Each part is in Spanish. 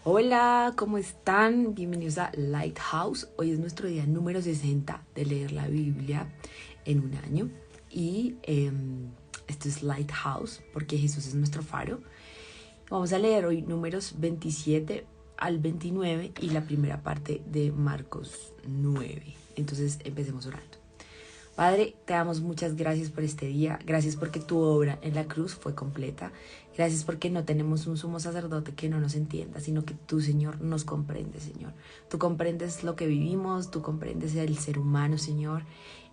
Hola, ¿cómo están? Bienvenidos a Lighthouse. Hoy es nuestro día número 60 de leer la Biblia en un año. Y esto es Lighthouse porque Jesús es nuestro faro. Vamos a leer hoy números 27 al 29 y la primera parte de Marcos 9. Entonces empecemos orando. Padre, te damos muchas gracias por este día, gracias porque tu obra en la cruz fue completa, gracias porque no tenemos un sumo sacerdote que no nos entienda, sino que tú, Señor, nos comprendes, Señor. Tú comprendes lo que vivimos, tú comprendes el ser humano, Señor,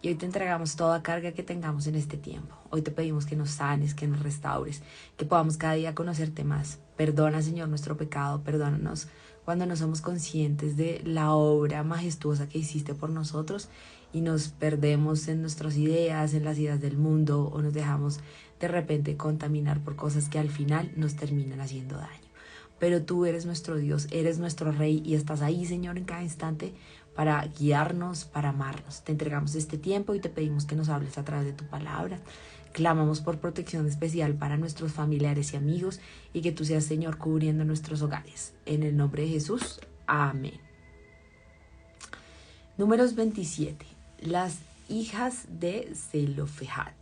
y hoy te entregamos toda carga que tengamos en este tiempo. Hoy te pedimos que nos sanes, que nos restaures, que podamos cada día conocerte más. Perdona, Señor, nuestro pecado, perdónanos cuando no somos conscientes de la obra majestuosa que hiciste por nosotros y nos perdemos en nuestras ideas, en las ideas del mundo, o nos dejamos de repente contaminar por cosas que al final nos terminan haciendo daño. Pero tú eres nuestro Dios, eres nuestro Rey y estás ahí, Señor, en cada instante para guiarnos, para amarnos. Te entregamos este tiempo y te pedimos que nos hables a través de tu palabra. Clamamos por protección especial para nuestros familiares y amigos y que tú seas, Señor, cubriendo nuestros hogares. En el nombre de Jesús, amén. Números 27. Las hijas de Zelofehad.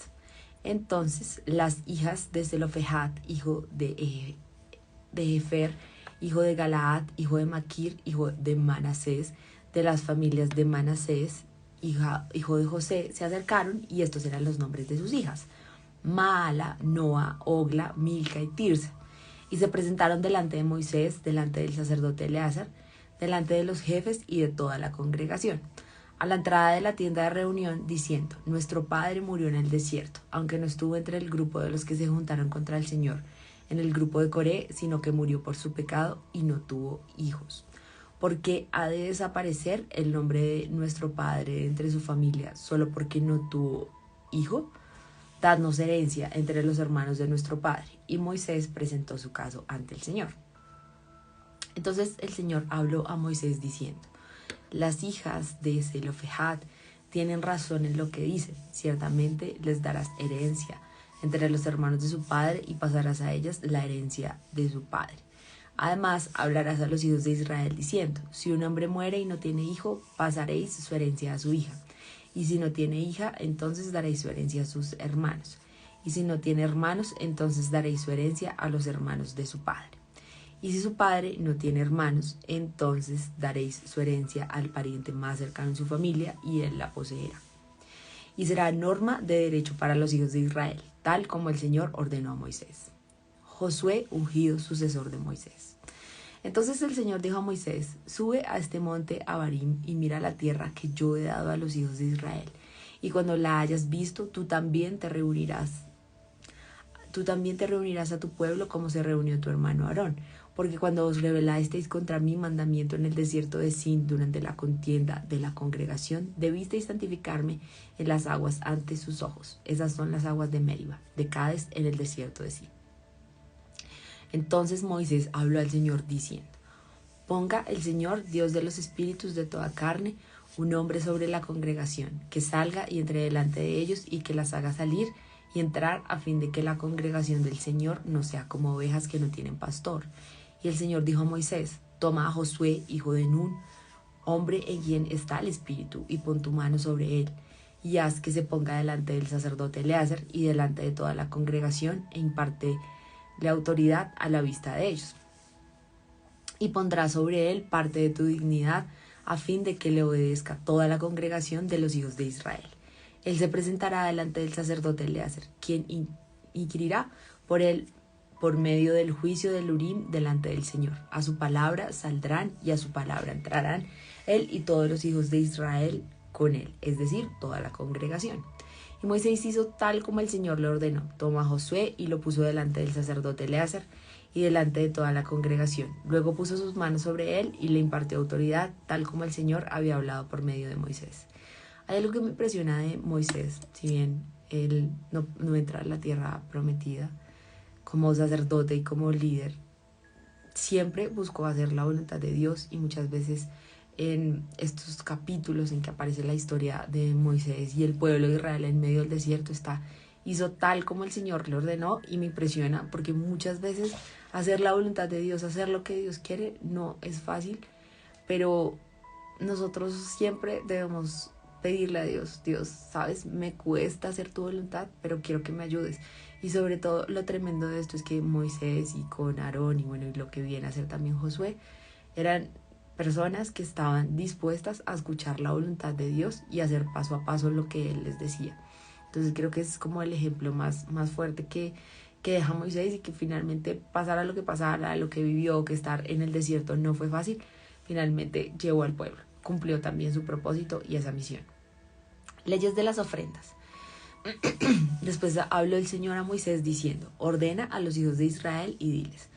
Entonces las hijas de Zelofehad, hijo de Jefer, hijo de Galaad, hijo de Maquir, hijo de Manasés, de las familias de Manasés, hijo de José, se acercaron y estos eran los nombres de sus hijas: Maala, Noa, Ogla, Milca y Tirsa. Y se presentaron delante de Moisés, delante del sacerdote Eleazar, delante de los jefes y de toda la congregación, a la entrada de la tienda de reunión, diciendo: Nuestro padre murió en el desierto, aunque no estuvo entre el grupo de los que se juntaron contra el Señor, en el grupo de Coré, sino que murió por su pecado y no tuvo hijos. ¿Por qué ha de desaparecer el nombre de nuestro padre de entre su familia, solo porque no tuvo hijo? Dadnos herencia entre los hermanos de nuestro padre. Y Moisés presentó su caso ante el Señor. Entonces el Señor habló a Moisés diciendo: Las hijas de Zelofehad tienen razón en lo que dicen. Ciertamente les darás herencia entre los hermanos de su padre y pasarás a ellas la herencia de su padre. Además, hablarás a los hijos de Israel diciendo: Si un hombre muere y no tiene hijo, pasaréis su herencia a su hija. Y si no tiene hija, entonces daréis su herencia a sus hermanos. Y si no tiene hermanos, entonces daréis su herencia a los hermanos de su padre. Y si su padre no tiene hermanos, entonces daréis su herencia al pariente más cercano en su familia, y él la poseerá. Y será norma de derecho para los hijos de Israel, tal como el Señor ordenó a Moisés. Josué, ungido sucesor de Moisés. Entonces el Señor dijo a Moisés: Sube a este monte Abarim y mira la tierra que yo he dado a los hijos de Israel. Y cuando la hayas visto, tú también te reunirás a tu pueblo como se reunió tu hermano Aarón. Porque cuando os rebelasteis contra mi mandamiento en el desierto de Sin durante la contienda de la congregación, debisteis santificarme en las aguas ante sus ojos. Esas son las aguas de Meriba, de Cades, en el desierto de Sin. Entonces Moisés habló al Señor diciendo: Ponga el Señor, Dios de los espíritus de toda carne, un hombre sobre la congregación, que salga y entre delante de ellos y que las haga salir y entrar, a fin de que la congregación del Señor no sea como ovejas que no tienen pastor. Y el Señor dijo a Moisés: Toma a Josué, hijo de Nun, hombre en quien está el Espíritu, y pon tu mano sobre él, y haz que se ponga delante del sacerdote Eleazar y delante de toda la congregación, e imparte la autoridad a la vista de ellos. Y pondrás sobre él parte de tu dignidad, a fin de que le obedezca toda la congregación de los hijos de Israel. Él se presentará delante del sacerdote Eleazar, quien inquirirá por él por medio del juicio del Urim delante del Señor. A su palabra saldrán y a su palabra entrarán él y todos los hijos de Israel con él, es decir, toda la congregación. Y Moisés hizo tal como el Señor le ordenó. Tomó a Josué y lo puso delante del sacerdote Eleazar y delante de toda la congregación. Luego puso sus manos sobre él y le impartió autoridad, tal como el Señor había hablado por medio de Moisés. Hay algo que me impresiona de Moisés, si bien él no entra a la tierra prometida, como sacerdote y como líder, siempre buscó hacer la voluntad de Dios, y muchas veces en estos capítulos en que aparece la historia de Moisés y el pueblo de Israel en medio del desierto hizo tal como el Señor le ordenó, y me impresiona porque muchas veces Hacer la voluntad de Dios, hacer lo que Dios quiere, no es fácil, pero nosotros siempre debemos pedirle a Dios, Dios, sabes, me cuesta hacer tu voluntad, pero quiero que me ayudes. Y sobre todo lo tremendo de esto es que Moisés y con Aarón y bueno, y lo que viene a hacer también Josué, eran personas que estaban dispuestas a escuchar la voluntad de Dios y hacer paso a paso lo que Él les decía. Entonces creo que es como el ejemplo más fuerte que deja Moisés, y que finalmente pasara lo que pasara, lo que vivió, que estar en el desierto no fue fácil, finalmente llevó al pueblo, cumplió también su propósito y esa misión. Leyes de las ofrendas. Después habló el Señor a Moisés diciendo: ordena a los hijos de Israel y diles: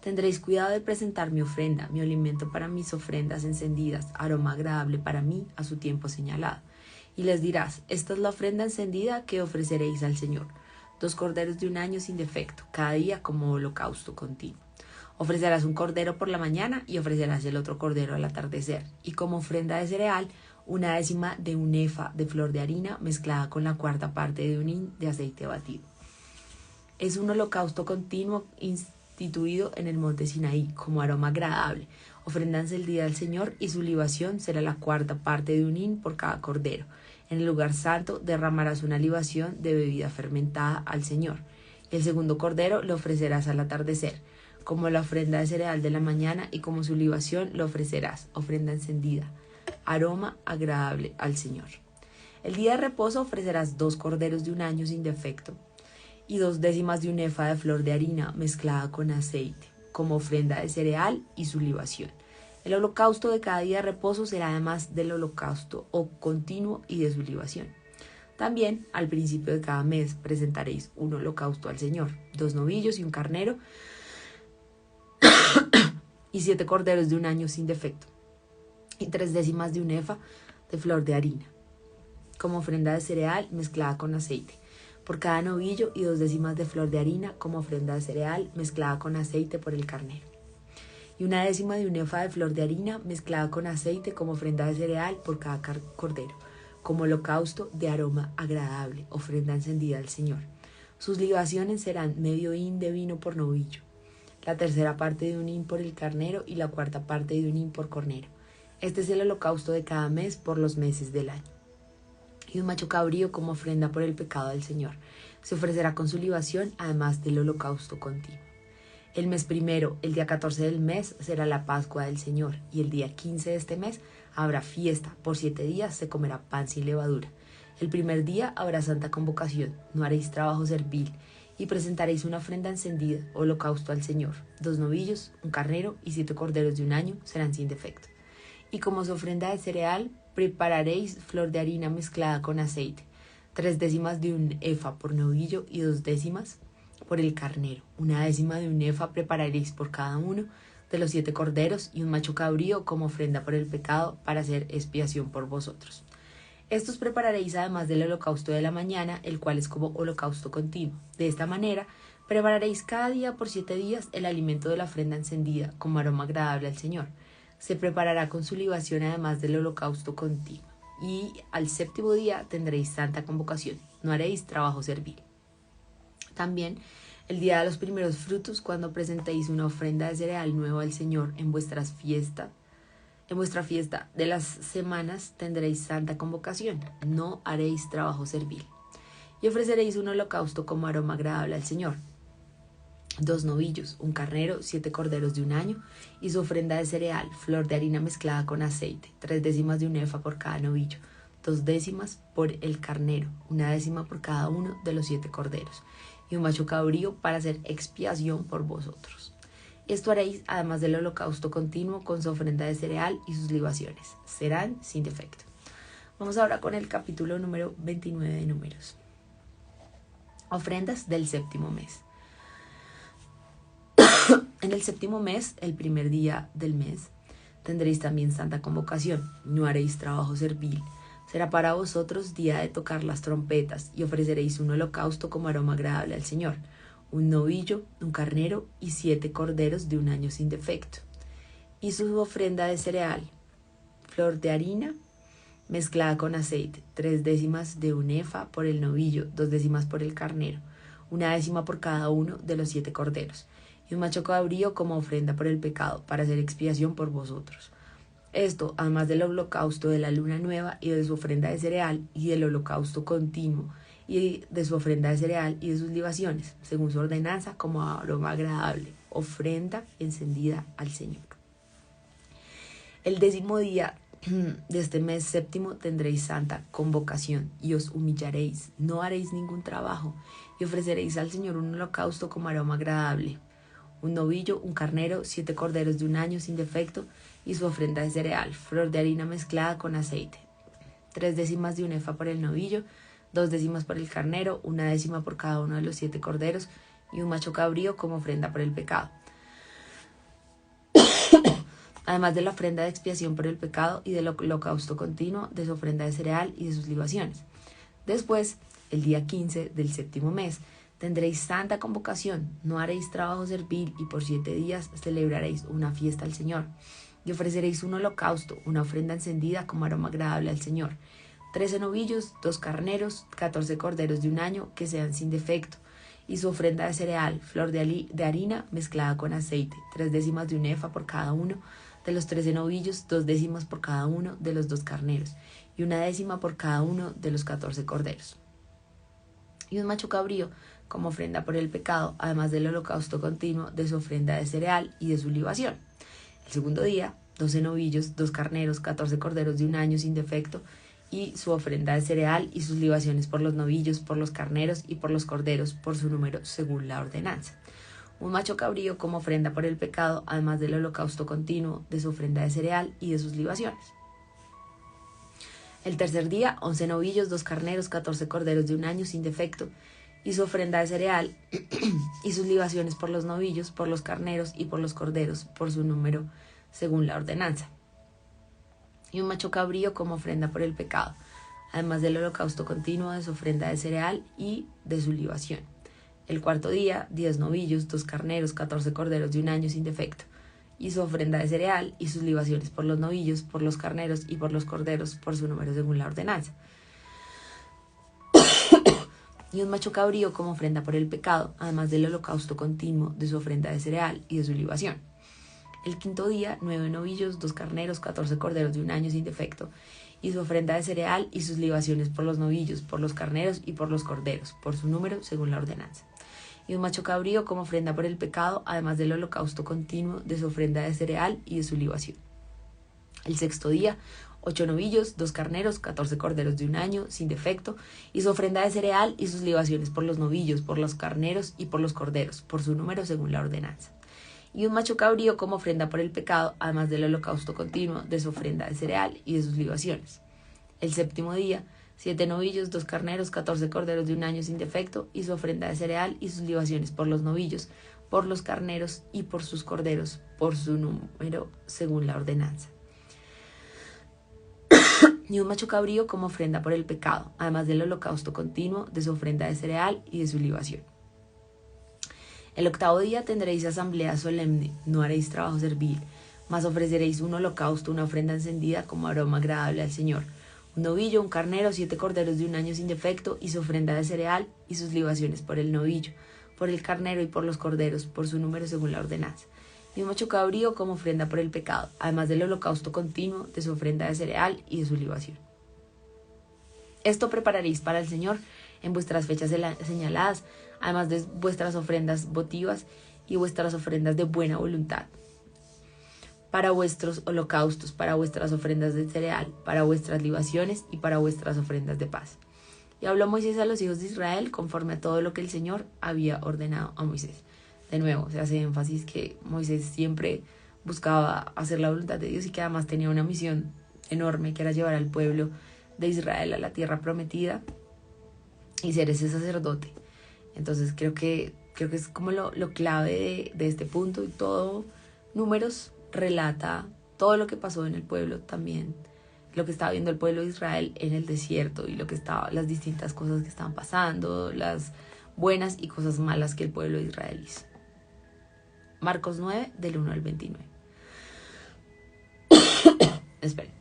tendréis cuidado de presentar mi ofrenda, mi alimento para mis ofrendas encendidas, aroma agradable para mí a su tiempo señalado. Y les dirás: esta es la ofrenda encendida que ofreceréis al Señor, 2 corderos de un año sin defecto, cada día como holocausto continuo. Ofrecerás un cordero por la mañana y ofrecerás el otro cordero al atardecer, y como ofrenda de cereal, 1/10 de un efa de flor de harina mezclada con la 1/4 parte de un hin de aceite batido. Es un holocausto continuo instituido en el monte Sinaí como aroma agradable. Ofrenda encendida al Señor, y su libación será la 1/4 parte de un hin por cada cordero. En el lugar santo derramarás una libación de bebida fermentada al Señor. El segundo cordero lo ofrecerás al atardecer, como la ofrenda de cereal de la mañana, y como su libación lo ofrecerás, ofrenda encendida, aroma agradable al Señor. El día de reposo ofrecerás 2 corderos de un año sin defecto, y 2/10 de un efa de flor de harina mezclada con aceite, como ofrenda de cereal y su libación. El holocausto de cada día de reposo será además del holocausto continuo y de su libación. También al principio de cada mes presentaréis un holocausto al Señor: 2 novillos y un carnero, y 7 corderos de un año sin defecto, y 3/10 de un efa de flor de harina, como ofrenda de cereal mezclada con aceite, por cada novillo, y 2/10 de flor de harina como ofrenda de cereal mezclada con aceite por el carnero, y 1/10 de un efa de flor de harina mezclada con aceite como ofrenda de cereal por cada cordero, como holocausto de aroma agradable, ofrenda encendida al Señor. Sus libaciones serán medio hin de vino por novillo, la 1/3 parte de un hin por el carnero y la 1/4 parte de un hin por cordero. Este es el holocausto de cada mes por los meses del año. Y un macho cabrío como ofrenda por el pecado del Señor. Se ofrecerá con su libación, además del holocausto continuo. El mes primero, el día 14 del mes, será la Pascua del Señor, y el día 15 de este mes habrá fiesta. Por 7 días se comerá pan sin levadura. El primer día habrá santa convocación, no haréis trabajo servil, y presentaréis una ofrenda encendida, holocausto al Señor: 2 novillos, un carnero y 7 corderos de un año serán sin defecto. Y como su ofrenda de cereal, prepararéis flor de harina mezclada con aceite, 3/10 de un efa por novillo y 2/10 por el carnero. 1/10 de un efa prepararéis por cada uno de los 7 corderos, y un macho cabrío como ofrenda por el pecado, para hacer expiación por vosotros. Estos prepararéis además del holocausto de la mañana, el cual es como holocausto continuo. De esta manera prepararéis cada día por 7 días el alimento de la ofrenda encendida, como aroma agradable al Señor. Se preparará con su libación además del holocausto continuo. Y al 7º día tendréis santa convocación, no haréis trabajo servil. También el día de los primeros frutos, cuando presentéis una ofrenda de cereal nuevo al Señor en vuestra fiesta de las semanas, tendréis santa convocación, no haréis trabajo servil. Y ofreceréis un holocausto como aroma agradable al Señor: 2 novillos, un carnero, 7 corderos de un año, y su ofrenda de cereal, flor de harina mezclada con aceite, 3/10 de un efa por cada novillo, 2/10 por el carnero, 1/10 por cada uno de los 7 corderos, y un macho cabrío para hacer expiación por vosotros. Esto haréis además del holocausto continuo con su ofrenda de cereal y sus libaciones. Serán sin defecto. Vamos ahora con el capítulo número 29 de Números. Ofrendas del 7º mes. En el 7º mes, el primer día del mes, tendréis también santa convocación. No haréis trabajo servil. Será para vosotros día de tocar las trompetas, y ofreceréis un holocausto como aroma agradable al Señor: 1 novillo, un carnero y 7 corderos de un año sin defecto. Y su ofrenda de cereal, flor de harina mezclada con aceite, 3/10 de un efa por el novillo, 2/10 por el carnero, 1/10 por cada uno de los 7 corderos, y un macho cabrío como ofrenda por el pecado, para hacer expiación por vosotros. Esto, además del holocausto de la luna nueva y de su ofrenda de cereal, y del holocausto continuo, y de su ofrenda de cereal y de sus libaciones, según su ordenanza, como aroma agradable, ofrenda encendida al Señor. El 10º día de este mes séptimo tendréis santa convocación, y os humillaréis, no haréis ningún trabajo, y ofreceréis al Señor un holocausto como aroma agradable, un novillo, un carnero, 7 corderos de un año sin defecto, y su ofrenda de cereal, flor de harina mezclada con aceite, 3 décimas de un efa por el novillo, 2 décimas por el carnero, 1 décima por cada uno de los 7 corderos, y un macho cabrío como ofrenda por el pecado. Además de la ofrenda de expiación por el pecado y del holocausto continuo, de su ofrenda de cereal y de sus libaciones. Después, el día 15 del séptimo mes, tendréis santa convocación, no haréis trabajo servil, y por 7 días celebraréis una fiesta al Señor. Y ofreceréis un holocausto, una ofrenda encendida como aroma agradable al Señor. 13 novillos, 2 carneros, 14 corderos de un año que sean sin defecto, y su ofrenda de cereal, flor de harina mezclada con aceite, 3 décimas de un efa por cada uno de los 13 novillos, 2 décimas por cada uno de los 2 carneros, y 1 décima por cada uno de los 14 corderos. Y un macho cabrío como ofrenda por el pecado, además del holocausto continuo, de su ofrenda de cereal y de su libación. El segundo día, 12 novillos, 2 carneros, 14 corderos de un año sin defecto, y su ofrenda de cereal y sus libaciones por los novillos, por los carneros y por los corderos, por su número, según la ordenanza. Un macho cabrío como ofrenda por el pecado, además del holocausto continuo, de su ofrenda de cereal y de sus libaciones. El tercer día, 11 novillos, 2 carneros, 14 corderos de un año sin defecto, y su ofrenda de cereal y sus libaciones por los novillos, por los carneros y por los corderos, por su número, según la ordenanza. Y un macho cabrío como ofrenda por el pecado, además del holocausto continuo, de su ofrenda de cereal y de su libación. El cuarto día, 10 novillos, 2 carneros, 14 corderos de un año sin defecto, y su ofrenda de cereal y sus libaciones por los novillos, por los carneros y por los corderos, por su número según la ordenanza. Y un macho cabrío como ofrenda por el pecado, además del holocausto continuo, de su ofrenda de cereal y de su libación. El quinto día, 9 novillos, 2 carneros, 14 corderos de un año sin defecto, y su ofrenda de cereal y sus libaciones por los novillos, por los carneros y por los corderos, por su número según la ordenanza. Y un macho cabrío como ofrenda por el pecado, además del holocausto continuo, de su ofrenda de cereal y de su libación. El sexto día, 8 novillos, 2 carneros, 14 corderos de un año sin defecto, y su ofrenda de cereal y sus libaciones por los novillos, por los carneros y por los corderos, por su número según la ordenanza. Y un macho cabrío como ofrenda por el pecado, además del holocausto continuo, de su ofrenda de cereal y de sus libaciones. El séptimo día, 7 novillos, 2 carneros, 14 corderos de un año sin defecto, y su ofrenda de cereal y sus libaciones por los novillos, por los carneros y por sus corderos, por su número según la ordenanza. Y un macho cabrío como ofrenda por el pecado, además del holocausto continuo, de su ofrenda de cereal y de su libación. El octavo día tendréis asamblea solemne, no haréis trabajo servil, mas ofreceréis un holocausto, una ofrenda encendida como aroma agradable al Señor. Un novillo, un carnero, 7 corderos de un año sin defecto, y su ofrenda de cereal y sus libaciones por el novillo, por el carnero y por los corderos, por su número según la ordenanza. Y un macho cabrío como ofrenda por el pecado, además del holocausto continuo, de su ofrenda de cereal y de su libación. Esto prepararéis para el Señor en vuestras fechas señaladas, además de vuestras ofrendas votivas y vuestras ofrendas de buena voluntad, para vuestros holocaustos, para vuestras ofrendas de cereal, para vuestras libaciones y para vuestras ofrendas de paz. Y habló Moisés a los hijos de Israel conforme a todo lo que el Señor había ordenado a Moisés. De nuevo, se hace énfasis que Moisés siempre buscaba hacer la voluntad de Dios y que además tenía una misión enorme, que era llevar al pueblo de Israel a la tierra prometida y ser ese sacerdote. Entonces creo que es como lo clave de este punto, y todo Números relata todo lo que pasó en el pueblo también, lo que estaba viendo el pueblo de Israel en el desierto y las distintas cosas que estaban pasando, las buenas y cosas malas que el pueblo de Israel hizo. Marcos 9, del 1 al 29. Esperen.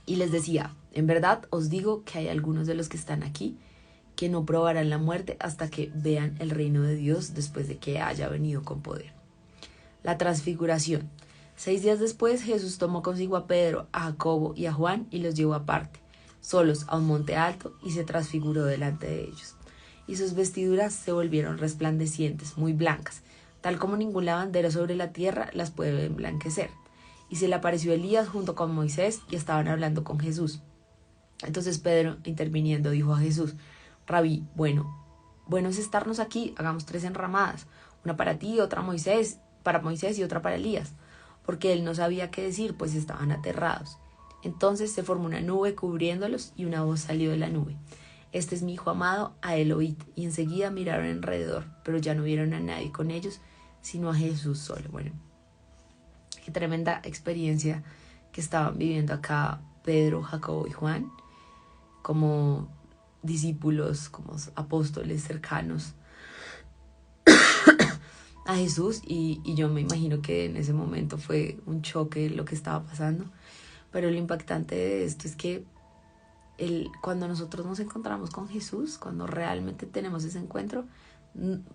Y les decía, en verdad os digo que hay algunos de los que están aquí que no probarán la muerte hasta que vean el reino de Dios después de que haya venido con poder. La transfiguración. 6 días después, Jesús tomó consigo a Pedro, a Jacobo y a Juan y los llevó aparte, solos a un monte alto, y se transfiguró delante de ellos. Y sus vestiduras se volvieron resplandecientes, muy blancas, tal como ningún lavandero sobre la tierra las puede emblanquecer. Y se le apareció Elías junto con Moisés y estaban hablando con Jesús. Entonces Pedro, interviniendo, dijo a Jesús: Rabí, bueno es estarnos aquí, hagamos 3 enramadas, una para ti, otra para Moisés y otra para Elías, porque él no sabía qué decir, pues estaban aterrados. Entonces se formó una nube cubriéndolos y una voz salió de la nube: Este es mi hijo amado, a él oíd. Y enseguida miraron alrededor, pero ya no vieron a nadie con ellos, sino a Jesús solo. Bueno, qué tremenda experiencia que estaban viviendo acá Pedro, Jacobo y Juan, como discípulos, como apóstoles cercanos a Jesús, y yo me imagino que en ese momento fue un choque lo que estaba pasando, pero lo impactante de esto es que cuando nosotros nos encontramos con Jesús, cuando realmente tenemos ese encuentro,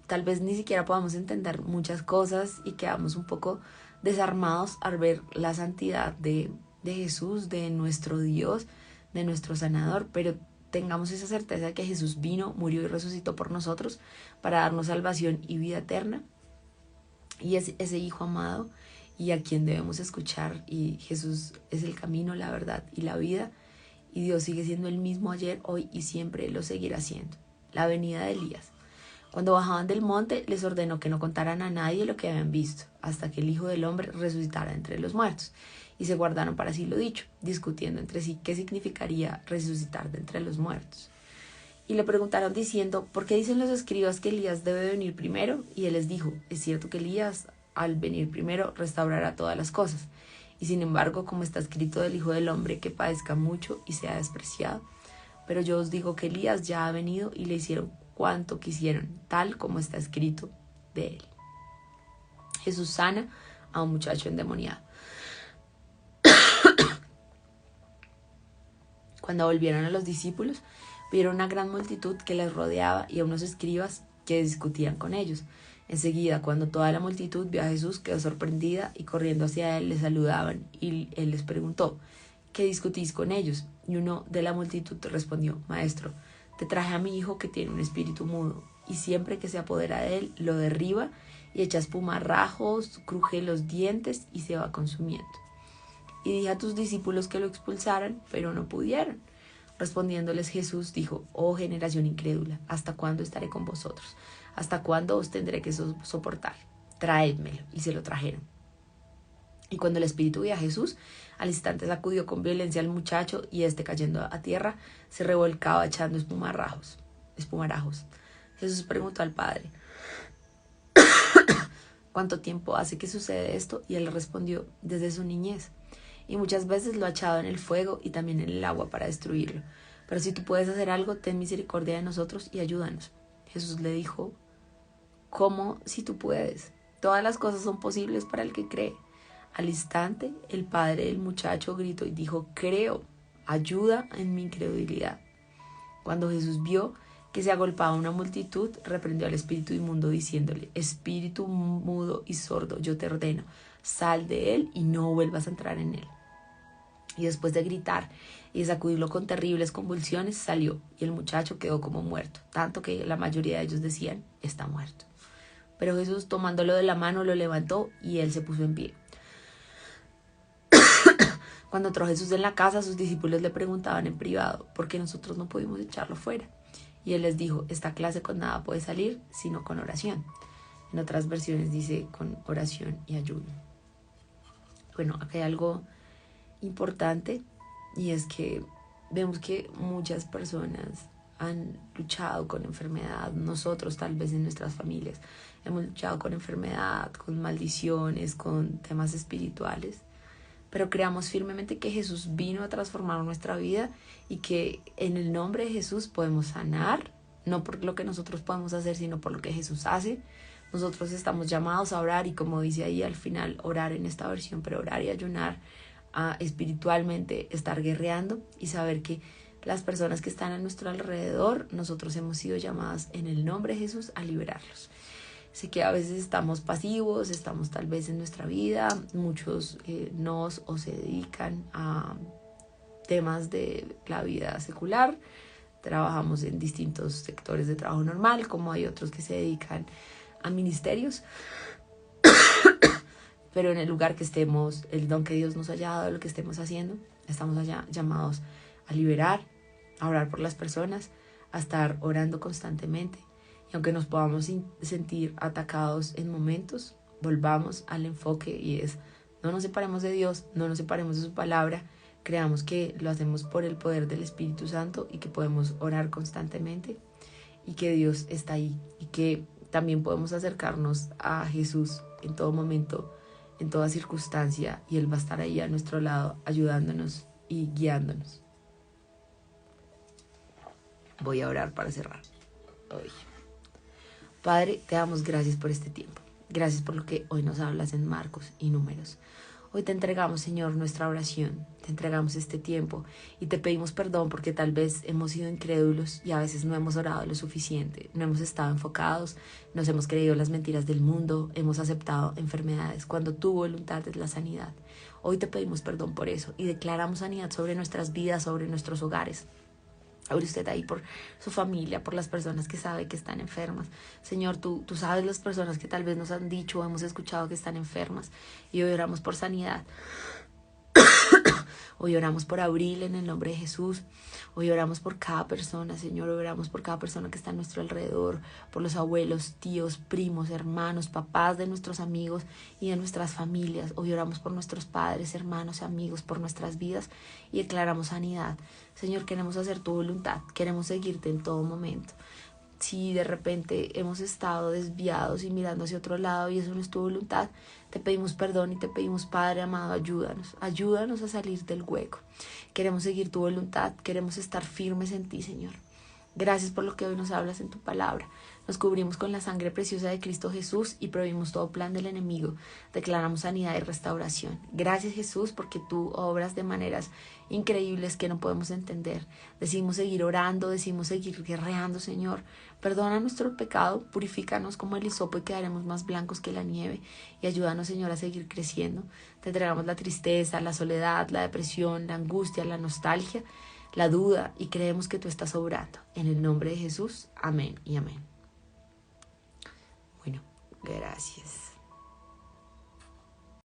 tal vez ni siquiera podamos entender muchas cosas y quedamos un poco desarmados al ver la santidad de Jesús, de nuestro Dios, de nuestro sanador, pero tengamos esa certeza de que Jesús vino, murió y resucitó por nosotros para darnos salvación y vida eterna, y es ese Hijo amado y a quien debemos escuchar. Y Jesús es el camino, la verdad y la vida, y Dios sigue siendo el mismo ayer, hoy y siempre lo seguirá siendo. La venida de Elías. Cuando bajaban del monte, les ordenó que no contaran a nadie lo que habían visto, hasta que el Hijo del Hombre resucitara entre los muertos. Y se guardaron para sí lo dicho, discutiendo entre sí qué significaría resucitar de entre los muertos. Y le preguntaron diciendo: ¿por qué dicen los escribas que Elías debe venir primero? Y él les dijo: es cierto que Elías, al venir primero, restaurará todas las cosas. Y sin embargo, como está escrito del Hijo del Hombre, que padezca mucho y sea despreciado. Pero yo os digo que Elías ya ha venido y le hicieron cuanto quisieron, tal como está escrito de él. Jesús sana a un muchacho endemoniado. Cuando volvieron a los discípulos, vieron una gran multitud que les rodeaba y a unos escribas que discutían con ellos. Enseguida, cuando toda la multitud vio a Jesús, quedó sorprendida y corriendo hacia él le saludaban, y él les preguntó: ¿qué discutís con ellos? Y uno de la multitud respondió: Maestro, te traje a mi hijo que tiene un espíritu mudo, y siempre que se apodera de él, lo derriba y echa espumarajos, cruje los dientes y se va consumiendo. Y dije a tus discípulos que lo expulsaran, pero no pudieron. Respondiéndoles Jesús dijo: oh generación incrédula, ¿hasta cuándo estaré con vosotros? ¿Hasta cuándo os tendré que soportar? Traédmelo. Y se lo trajeron. Y cuando el espíritu vio a Jesús, al instante sacudió con violencia al muchacho, y éste, cayendo a tierra, se revolcaba echando espumarajos. Jesús preguntó al padre: ¿cuánto tiempo hace que sucede esto? Y él respondió: desde su niñez. Y muchas veces lo ha echado en el fuego y también en el agua para destruirlo. Pero si tú puedes hacer algo, ten misericordia de nosotros y ayúdanos. Jesús le dijo: ¿cómo si tú puedes? Todas las cosas son posibles para el que cree. Al instante, el padre del muchacho gritó y dijo: creo, ayuda en mi incredulidad. Cuando Jesús vio que se agolpaba una multitud, reprendió al espíritu inmundo diciéndole: espíritu mudo y sordo, yo te ordeno, sal de él y no vuelvas a entrar en él. Y después de gritar y de sacudirlo con terribles convulsiones, salió, y el muchacho quedó como muerto, tanto que la mayoría de ellos decían: está muerto. Pero Jesús, tomándolo de la mano, lo levantó y él se puso en pie. Cuando entró Jesús en la casa, sus discípulos le preguntaban en privado: ¿por qué nosotros no pudimos echarlo fuera? Y él les dijo: esta clase con nada puede salir, sino con oración. En otras versiones dice: con oración y ayuno. Bueno, acá hay algo importante, y es que vemos que muchas personas han luchado con enfermedad. Nosotros, tal vez en nuestras familias, hemos luchado con enfermedad, con maldiciones, con temas espirituales, pero creamos firmemente que Jesús vino a transformar nuestra vida y que en el nombre de Jesús podemos sanar, no por lo que nosotros podemos hacer, sino por lo que Jesús hace. Nosotros estamos llamados a orar, y como dice ahí al final, orar en esta versión, pero orar y ayunar, a espiritualmente estar guerreando y saber que las personas que están a nuestro alrededor, nosotros hemos sido llamadas en el nombre de Jesús a liberarlos. Sé que a veces estamos pasivos, estamos tal vez en nuestra vida, muchos nos o se dedican a temas de la vida secular, trabajamos en distintos sectores de trabajo normal, como hay otros que se dedican a ministerios, pero en el lugar que estemos, el don que Dios nos haya dado, lo que estemos haciendo, estamos allá llamados a liberar, a orar por las personas, a estar orando constantemente. Y aunque nos podamos sentir atacados en momentos, volvamos al enfoque y es, no nos separemos de Dios, no nos separemos de su palabra, creamos que lo hacemos por el poder del Espíritu Santo y que podemos orar constantemente y que Dios está ahí y que también podemos acercarnos a Jesús en todo momento, en toda circunstancia, y Él va a estar ahí a nuestro lado ayudándonos y guiándonos. Voy a orar para cerrar hoy. Padre, te damos gracias por este tiempo. Gracias por lo que hoy nos hablas en Marcos y Números. Hoy te entregamos, Señor, nuestra oración. Te entregamos este tiempo y te pedimos perdón porque tal vez hemos sido incrédulos y a veces no hemos orado lo suficiente. No hemos estado enfocados, nos hemos creído las mentiras del mundo, hemos aceptado enfermedades cuando tu voluntad es la sanidad. Hoy te pedimos perdón por eso y declaramos sanidad sobre nuestras vidas, sobre nuestros hogares. Abre usted ahí por su familia, por las personas que sabe que están enfermas. Señor, tú sabes las personas que tal vez nos han dicho o hemos escuchado que están enfermas. Y hoy oramos por sanidad. Hoy oramos por Abril en el nombre de Jesús. Hoy oramos por cada persona, Señor. Hoy oramos por cada persona que está a nuestro alrededor, por los abuelos, tíos, primos, hermanos, papás de nuestros amigos y de nuestras familias. Hoy oramos por nuestros padres, hermanos, amigos, por nuestras vidas y declaramos sanidad. Señor, queremos hacer tu voluntad, queremos seguirte en todo momento. Si de repente hemos estado desviados y mirando hacia otro lado y eso no es tu voluntad, te pedimos perdón y te pedimos, Padre amado, ayúdanos a salir del hueco. Queremos seguir tu voluntad, queremos estar firmes en ti, Señor. Gracias por lo que hoy nos hablas en tu palabra. Nos cubrimos con la sangre preciosa de Cristo Jesús y prohibimos todo plan del enemigo. Declaramos sanidad y restauración. Gracias, Jesús, porque tú obras de maneras increíbles que no podemos entender. Decimos seguir orando, decimos seguir guerreando, Señor. Perdona nuestro pecado, purifícanos como el hisopo y quedaremos más blancos que la nieve. Y ayúdanos, Señor, a seguir creciendo. Te entregamos la tristeza, la soledad, la depresión, la angustia, la nostalgia, la duda, y creemos que tú estás obrando. En el nombre de Jesús, amén y amén. Bueno, gracias.